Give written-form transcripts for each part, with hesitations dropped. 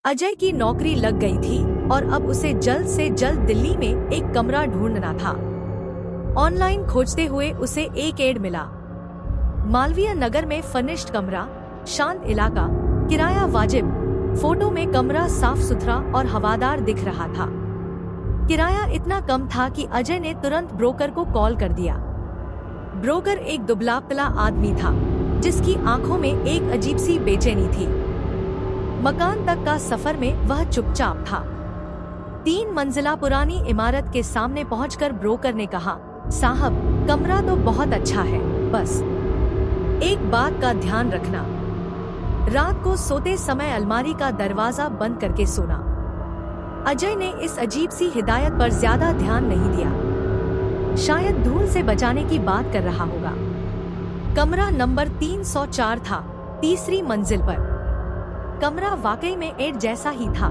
अजय की नौकरी लग गई थी और अब उसे जल्द से जल्द दिल्ली में एक कमरा ढूंढना था। ऑनलाइन खोजते हुए उसे एक एड मिला। मालवीय नगर में फर्निश्ड कमरा, शांत इलाका, किराया वाजिब। फोटो में कमरा साफ सुथरा और हवादार दिख रहा था। किराया इतना कम था कि अजय ने तुरंत ब्रोकर को कॉल कर दिया। ब्रोकर एक दुबला पतला आदमी था जिसकी आंखों में एक अजीब सी बेचैनी थी। मकान तक का सफर में वह चुपचाप था। 3 मंजिला पुरानी इमारत के सामने पहुंचकर ब्रोकर ने कहा, साहब, कमरा तो बहुत अच्छा है, बस एक बात का ध्यान रखना, रात को सोते समय अलमारी का दरवाजा बंद करके सोना। अजय ने इस अजीब सी हिदायत पर ज्यादा ध्यान नहीं दिया। शायद धूल से बचाने की बात कर रहा होगा। कमरा नंबर 304 था, तीसरी मंजिल पर। कमरा वाकई में एड जैसा ही था,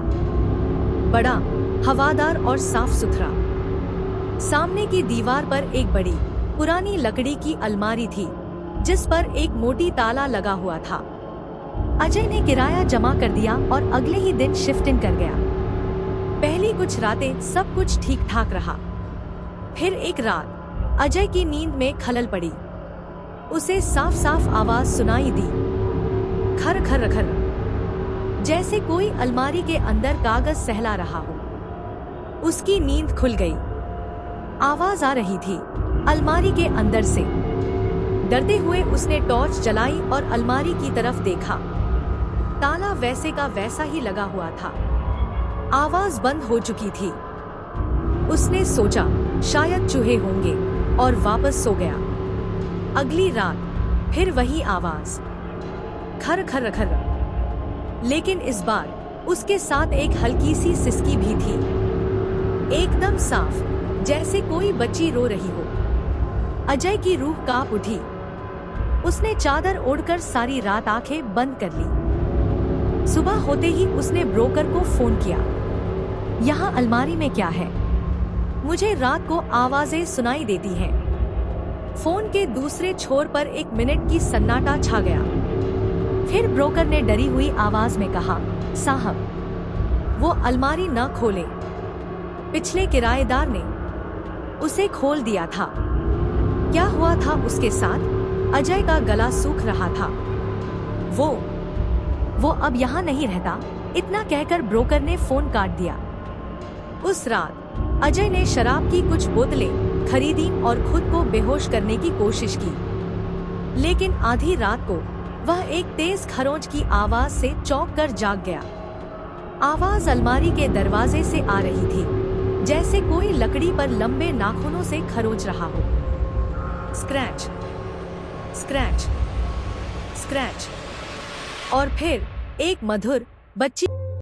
बड़ा, हवादार और साफ सुथरा। सामने की दीवार पर एक बड़ी पुरानी लकड़ी की अलमारी थी जिस पर एक मोटी ताला लगा हुआ था। अजय ने किराया जमा कर दिया और अगले ही दिन शिफ्ट इन कर गया। पहली कुछ रातें सब कुछ ठीक ठाक रहा। फिर एक रात अजय की नींद में खलल पड़ी। उसे साफ साफ आवाज सुनाई दी, खर खर खर, जैसे कोई अलमारी के अंदर कागज सहला रहा हो। उसकी नींद खुल गई। आवाज आ रही थी अलमारी के अंदर से। डरते हुए उसने टॉर्च जलाई और अलमारी की तरफ देखा। ताला वैसे का वैसा ही लगा हुआ था। आवाज बंद हो चुकी थी। उसने सोचा शायद चूहे होंगे और वापस सो गया। अगली रात फिर वही आवाज, खर खर खर, लेकिन इस बार उसके साथ एक हल्की सी सिसकी भी थी, एकदम साफ, जैसे कोई बच्ची रो रही हो। अजय की रूह कांप उठी। उसने चादर ओढ़कर सारी रात आंखें बंद कर ली। सुबह होते ही उसने ब्रोकर को फोन किया, यहाँ अलमारी में क्या है? मुझे रात को आवाजें सुनाई देती हैं। फोन के दूसरे छोर पर 1 मिनट की सन्नाटा छा गया। फिर ब्रोकर ने डरी हुई आवाज में कहा, साहब, वो अलमारी न खोले, पिछले किराएदार ने उसे खोल दिया था। क्या हुआ था उसके साथ? अजय का गला सूख रहा था। वो अब यहाँ नहीं रहता। इतना कहकर ब्रोकर ने फोन काट दिया। उस रात अजय ने शराब की कुछ बोतलें खरीदी और खुद को बेहोश करने की कोशिश की, लेकिन आधी रात को वह एक तेज खरोंच की आवाज से चौंक कर जाग गया। आवाज अलमारी के दरवाजे से आ रही थी, जैसे कोई लकड़ी पर लंबे नाखूनों से खरोंच रहा हो। स्क्रैच, स्क्रैच, स्क्रैच, और फिर एक मधुर, बच्ची